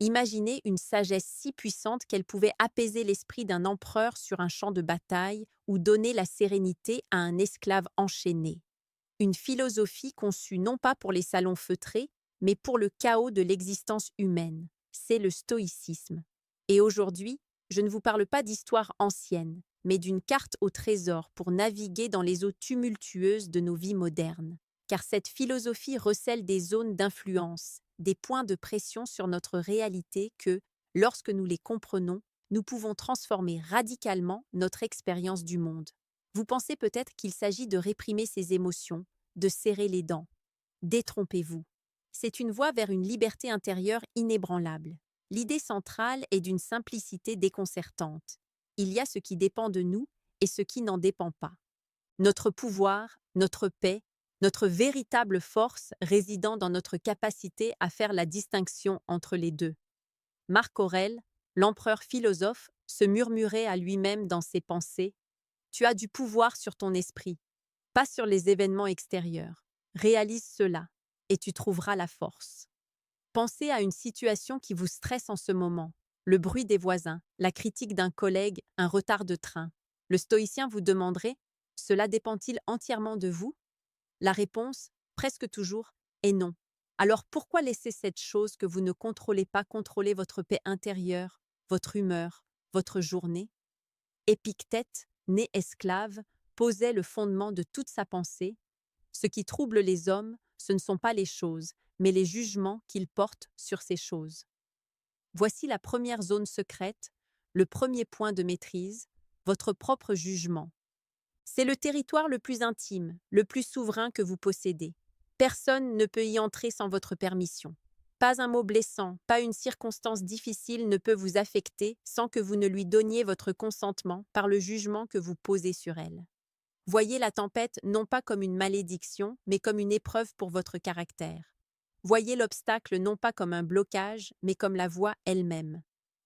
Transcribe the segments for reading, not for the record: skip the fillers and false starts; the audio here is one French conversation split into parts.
Imaginez une sagesse si puissante qu'elle pouvait apaiser l'esprit d'un empereur sur un champ de bataille ou donner la sérénité à un esclave enchaîné. Une philosophie conçue non pas pour les salons feutrés, mais pour le chaos de l'existence humaine. C'est le stoïcisme. Et aujourd'hui, je ne vous parle pas d'histoire ancienne, mais d'une carte au trésor pour naviguer dans les eaux tumultueuses de nos vies modernes. Car cette philosophie recèle des zones d'influence, des points de pression sur notre réalité que, lorsque nous les comprenons, nous pouvons transformer radicalement notre expérience du monde. Vous pensez peut-être qu'il s'agit de réprimer ses émotions, de serrer les dents. Détrompez-vous. C'est une voie vers une liberté intérieure inébranlable. L'idée centrale est d'une simplicité déconcertante. Il y a ce qui dépend de nous et ce qui n'en dépend pas. Notre pouvoir, notre paix, notre véritable force résidant dans notre capacité à faire la distinction entre les deux. Marc Aurèle, l'empereur philosophe, se murmurait à lui-même dans ses pensées: tu as du pouvoir sur ton esprit, pas sur les événements extérieurs. Réalise cela, et tu trouveras la force. Pensez à une situation qui vous stresse en ce moment. Le bruit des voisins, la critique d'un collègue, un retard de train. Le stoïcien vous demanderait: cela dépend-il entièrement de vous? La réponse, presque toujours, est non. Alors pourquoi laisser cette chose que vous ne contrôlez pas contrôler votre paix intérieure, votre humeur, votre journée? Épictète, né esclave, posait le fondement de toute sa pensée. Ce qui trouble les hommes, ce ne sont pas les choses, mais les jugements qu'ils portent sur ces choses. Voici la première zone secrète, le premier point de maîtrise, votre propre jugement. C'est le territoire le plus intime, le plus souverain que vous possédez. Personne ne peut y entrer sans votre permission. Pas un mot blessant, pas une circonstance difficile ne peut vous affecter sans que vous ne lui donniez votre consentement par le jugement que vous posez sur elle. Voyez la tempête non pas comme une malédiction, mais comme une épreuve pour votre caractère. Voyez l'obstacle non pas comme un blocage, mais comme la voie elle-même.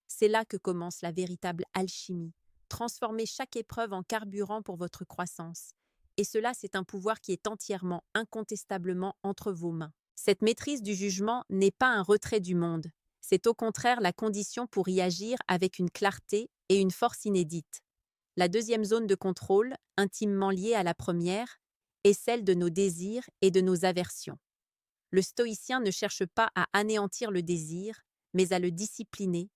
C'est là que commence la véritable alchimie. Transformez chaque épreuve en carburant pour votre croissance. Et cela, c'est un pouvoir qui est entièrement, incontestablement entre vos mains. Cette maîtrise du jugement n'est pas un retrait du monde. C'est au contraire la condition pour y agir avec une clarté et une force inédites. La deuxième zone de contrôle, intimement liée à la première, est celle de nos désirs et de nos aversions. Le stoïcien ne cherche pas à anéantir le désir, mais à le discipliner,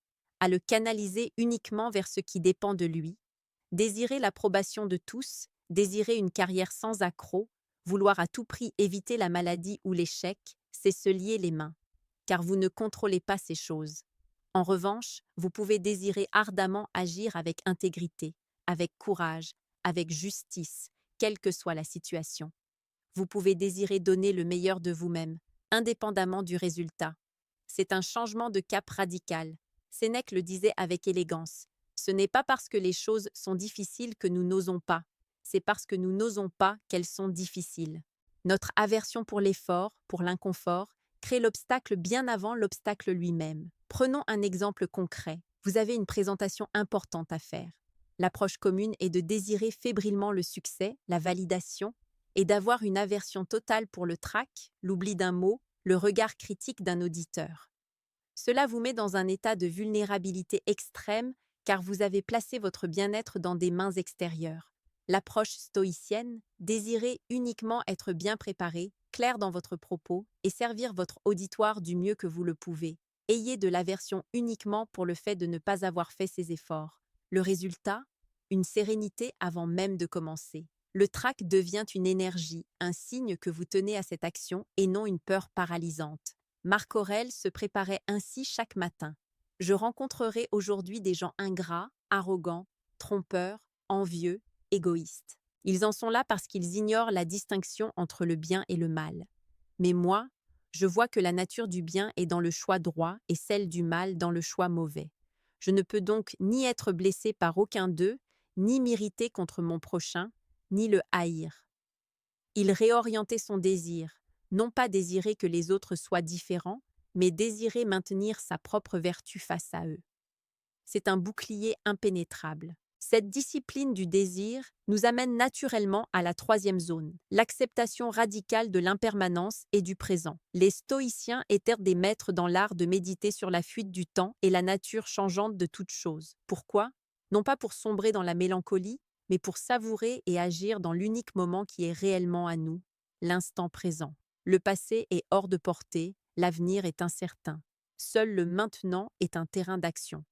à le canaliser uniquement vers ce qui dépend de lui. Désirer l'approbation de tous, désirer une carrière sans accroc, vouloir à tout prix éviter la maladie ou l'échec, c'est se lier les mains, car vous ne contrôlez pas ces choses. En revanche, vous pouvez désirer ardemment agir avec intégrité, avec courage, avec justice, quelle que soit la situation. Vous pouvez désirer donner le meilleur de vous-même, indépendamment du résultat. C'est un changement de cap radical. Sénèque le disait avec élégance. Ce n'est pas parce que les choses sont difficiles que nous n'osons pas, c'est parce que nous n'osons pas qu'elles sont difficiles. Notre aversion pour l'effort, pour l'inconfort, crée l'obstacle bien avant l'obstacle lui-même. Prenons un exemple concret. Vous avez une présentation importante à faire. L'approche commune est de désirer fébrilement le succès, la validation, et d'avoir une aversion totale pour le trac, l'oubli d'un mot, le regard critique d'un auditeur. Cela vous met dans un état de vulnérabilité extrême car vous avez placé votre bien-être dans des mains extérieures. L'approche stoïcienne, désirer uniquement être bien préparé, clair dans votre propos et servir votre auditoire du mieux que vous le pouvez. Ayez de l'aversion uniquement pour le fait de ne pas avoir fait ces efforts. Le résultat, une sérénité avant même de commencer. Le trac devient une énergie, un signe que vous tenez à cette action et non une peur paralysante. Marc Aurèle se préparait ainsi chaque matin. Je rencontrerai aujourd'hui des gens ingrats, arrogants, trompeurs, envieux, égoïstes. Ils en sont là parce qu'ils ignorent la distinction entre le bien et le mal. Mais moi, je vois que la nature du bien est dans le choix droit et celle du mal dans le choix mauvais. Je ne peux donc ni être blessé par aucun d'eux, ni m'irriter contre mon prochain, ni le haïr. Il réorientait son désir, non pas désirer que les autres soient différents, mais désirer maintenir sa propre vertu face à eux. C'est un bouclier impénétrable. Cette discipline du désir nous amène naturellement à la troisième zone, l'acceptation radicale de l'impermanence et du présent. Les stoïciens étaient des maîtres dans l'art de méditer sur la fuite du temps et la nature changeante de toute chose. Pourquoi? Non pas pour sombrer dans la mélancolie, mais pour savourer et agir dans l'unique moment qui est réellement à nous, l'instant présent. Le passé est hors de portée, l'avenir est incertain. Seul le maintenant est un terrain d'action.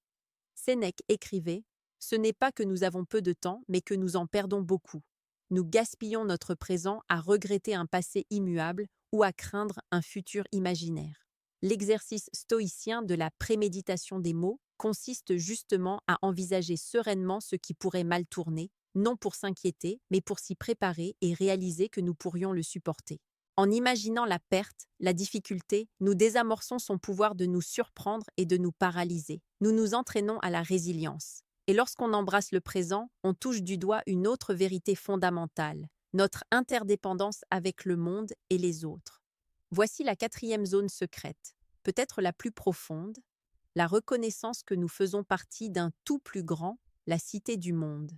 Sénèque écrivait: ce n'est pas que nous avons peu de temps, mais que nous en perdons beaucoup. Nous gaspillons notre présent à regretter un passé immuable ou à craindre un futur imaginaire. L'exercice stoïcien de la préméditation des mots consiste justement à envisager sereinement ce qui pourrait mal tourner, non pour s'inquiéter, mais pour s'y préparer et réaliser que nous pourrions le supporter. En imaginant la perte, la difficulté, nous désamorçons son pouvoir de nous surprendre et de nous paralyser. Nous nous entraînons à la résilience. Et lorsqu'on embrasse le présent, on touche du doigt une autre vérité fondamentale, notre interdépendance avec le monde et les autres. Voici la quatrième zone secrète, peut-être la plus profonde, la reconnaissance que nous faisons partie d'un tout plus grand, la cité du monde.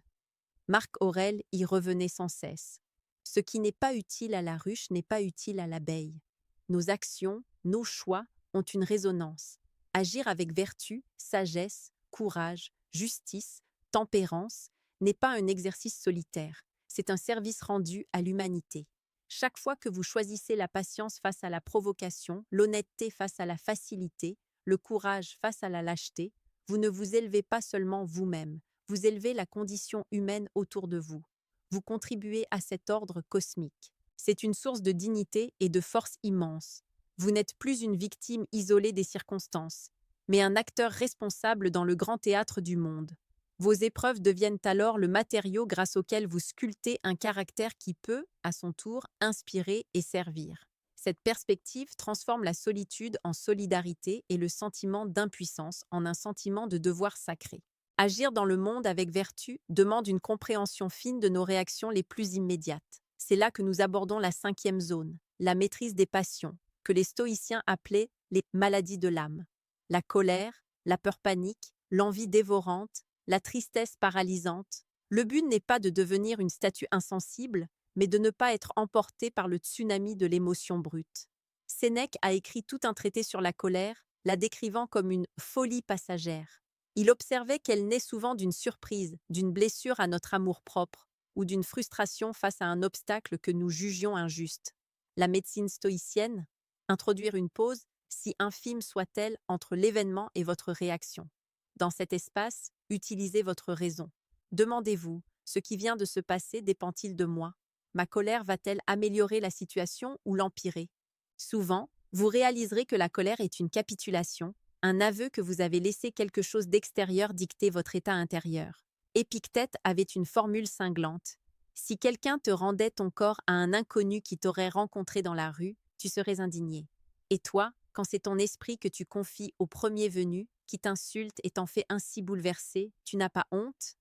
Marc Aurèle y revenait sans cesse. Ce qui n'est pas utile à la ruche n'est pas utile à l'abeille. Nos actions, nos choix ont une résonance. Agir avec vertu, sagesse, courage, justice, tempérance n'est pas un exercice solitaire, c'est un service rendu à l'humanité. Chaque fois que vous choisissez la patience face à la provocation, l'honnêteté face à la facilité, le courage face à la lâcheté, vous ne vous élevez pas seulement vous-même, vous élevez la condition humaine autour de vous. Vous contribuez à cet ordre cosmique. C'est une source de dignité et de force immense. Vous n'êtes plus une victime isolée des circonstances, mais un acteur responsable dans le grand théâtre du monde. Vos épreuves deviennent alors le matériau grâce auquel vous sculptez un caractère qui peut, à son tour, inspirer et servir. Cette perspective transforme la solitude en solidarité et le sentiment d'impuissance en un sentiment de devoir sacré. Agir dans le monde avec vertu demande une compréhension fine de nos réactions les plus immédiates. C'est là que nous abordons la cinquième zone, la maîtrise des passions, que les stoïciens appelaient les maladies de l'âme. La colère, la peur panique, l'envie dévorante, la tristesse paralysante. Le but n'est pas de devenir une statue insensible, mais de ne pas être emporté par le tsunami de l'émotion brute. Sénèque a écrit tout un traité sur la colère, la décrivant comme une folie passagère. Il observait qu'elle naît souvent d'une surprise, d'une blessure à notre amour-propre, ou d'une frustration face à un obstacle que nous jugions injuste. La médecine stoïcienne, introduire une pause, si infime soit-elle, entre l'événement et votre réaction. Dans cet espace, utilisez votre raison. Demandez-vous, ce qui vient de se passer dépend-il de moi? Ma colère va-t-elle améliorer la situation ou l'empirer? Souvent, vous réaliserez que la colère est une capitulation, un aveu que vous avez laissé quelque chose d'extérieur dicter votre état intérieur. Épictète avait une formule cinglante. Si quelqu'un te rendait ton corps à un inconnu qui t'aurait rencontré dans la rue, tu serais indigné. Et toi, quand c'est ton esprit que tu confies au premier venu, qui t'insulte et t'en fait ainsi bouleverser, tu n'as pas honte?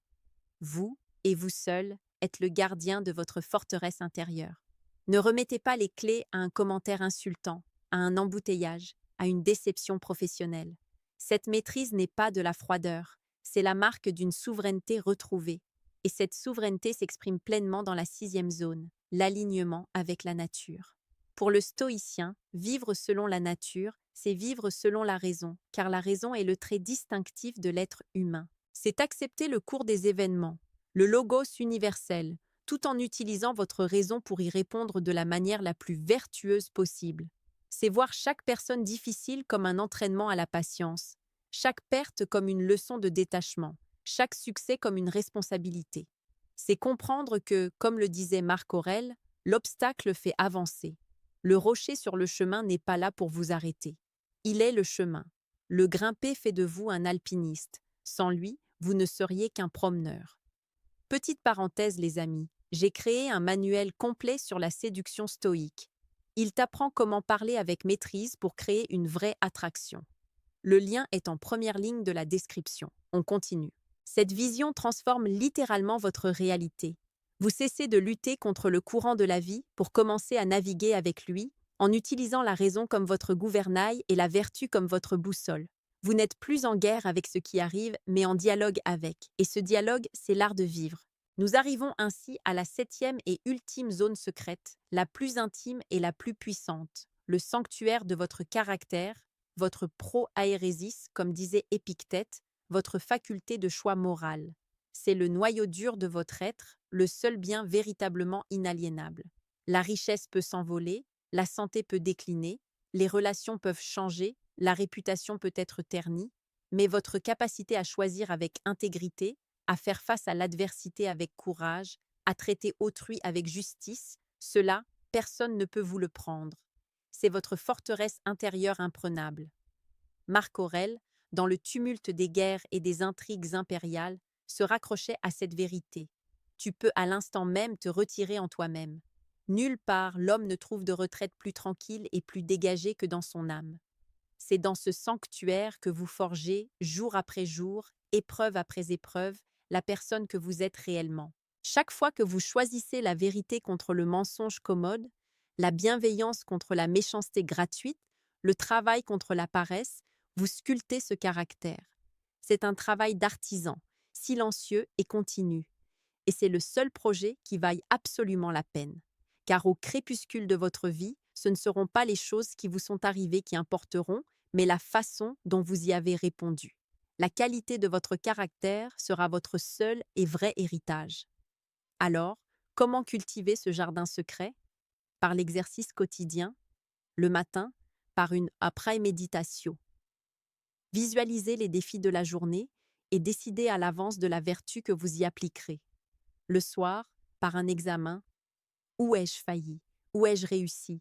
Vous, et vous seul, êtes le gardien de votre forteresse intérieure. Ne remettez pas les clés à un commentaire insultant, à un embouteillage, à une déception professionnelle. Cette maîtrise n'est pas de la froideur, c'est la marque d'une souveraineté retrouvée. Et cette souveraineté s'exprime pleinement dans la sixième zone, l'alignement avec la nature. Pour le stoïcien, vivre selon la nature, c'est vivre selon la raison, car la raison est le trait distinctif de l'être humain. C'est accepter le cours des événements, le logos universel, tout en utilisant votre raison pour y répondre de la manière la plus vertueuse possible. C'est voir chaque personne difficile comme un entraînement à la patience, chaque perte comme une leçon de détachement, chaque succès comme une responsabilité. C'est comprendre que, comme le disait Marc Aurèle, l'obstacle fait avancer. Le rocher sur le chemin n'est pas là pour vous arrêter. Il est le chemin. Le grimper fait de vous un alpiniste. Sans lui, vous ne seriez qu'un promeneur. Petite parenthèse, les amis, j'ai créé un manuel complet sur la séduction stoïque. Il t'apprend comment parler avec maîtrise pour créer une vraie attraction. Le lien est en première ligne de la description. On continue. Cette vision transforme littéralement votre réalité. Vous cessez de lutter contre le courant de la vie pour commencer à naviguer avec lui, en utilisant la raison comme votre gouvernail et la vertu comme votre boussole. Vous n'êtes plus en guerre avec ce qui arrive, mais en dialogue avec. Et ce dialogue, c'est l'art de vivre. Nous arrivons ainsi à la 7e et ultime zone secrète, la plus intime et la plus puissante, le sanctuaire de votre caractère, votre pro-aérésis, comme disait Épictète, votre faculté de choix moral. C'est le noyau dur de votre être, le seul bien véritablement inaliénable. La richesse peut s'envoler, la santé peut décliner, les relations peuvent changer, la réputation peut être ternie, mais votre capacité à choisir avec intégrité, à faire face à l'adversité avec courage, à traiter autrui avec justice, cela, personne ne peut vous le prendre. C'est votre forteresse intérieure imprenable. Marc Aurèle, dans le tumulte des guerres et des intrigues impériales, se raccrochait à cette vérité. Tu peux à l'instant même te retirer en toi-même. Nulle part l'homme ne trouve de retraite plus tranquille et plus dégagée que dans son âme. C'est dans ce sanctuaire que vous forgez, jour après jour, épreuve après épreuve, la personne que vous êtes réellement. Chaque fois que vous choisissez la vérité contre le mensonge commode, la bienveillance contre la méchanceté gratuite, le travail contre la paresse, vous sculptez ce caractère. C'est un travail d'artisan, silencieux et continu. Et c'est le seul projet qui vaille absolument la peine. Car au crépuscule de votre vie, ce ne seront pas les choses qui vous sont arrivées qui importeront, mais la façon dont vous y avez répondu. La qualité de votre caractère sera votre seul et vrai héritage. Alors, comment cultiver ce jardin secret? Par l'exercice quotidien, le matin, par une après-méditation. Visualisez les défis de la journée et décidez à l'avance de la vertu que vous y appliquerez. Le soir, par un examen, où ai-je failli? Où ai-je réussi?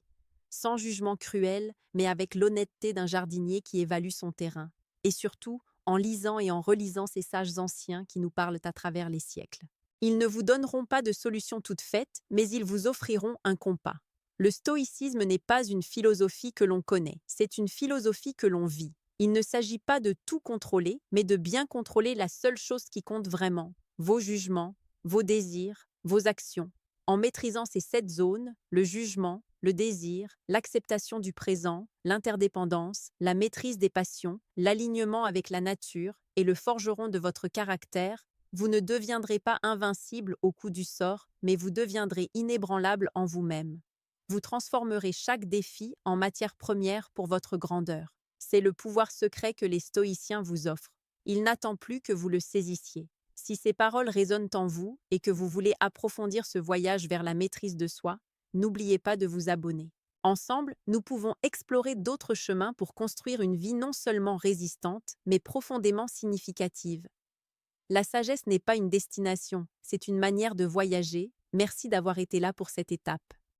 Sans jugement cruel, mais avec l'honnêteté d'un jardinier qui évalue son terrain. Et surtout, en lisant et en relisant ces sages anciens qui nous parlent à travers les siècles. Ils ne vous donneront pas de solution toute faite, mais ils vous offriront un compas. Le stoïcisme n'est pas une philosophie que l'on connaît, c'est une philosophie que l'on vit. Il ne s'agit pas de tout contrôler, mais de bien contrôler la seule chose qui compte vraiment, vos jugements, vos désirs, vos actions. En maîtrisant ces 7 zones, le jugement, le désir, l'acceptation du présent, l'interdépendance, la maîtrise des passions, l'alignement avec la nature et le forgeron de votre caractère, vous ne deviendrez pas invincible au coup du sort, mais vous deviendrez inébranlable en vous-même. Vous transformerez chaque défi en matière première pour votre grandeur. C'est le pouvoir secret que les stoïciens vous offrent. Il n'attend plus que vous le saisissiez. Si ces paroles résonnent en vous et que vous voulez approfondir ce voyage vers la maîtrise de soi, n'oubliez pas de vous abonner. Ensemble, nous pouvons explorer d'autres chemins pour construire une vie non seulement résistante, mais profondément significative. La sagesse n'est pas une destination, c'est une manière de voyager. Merci d'avoir été là pour cette étape.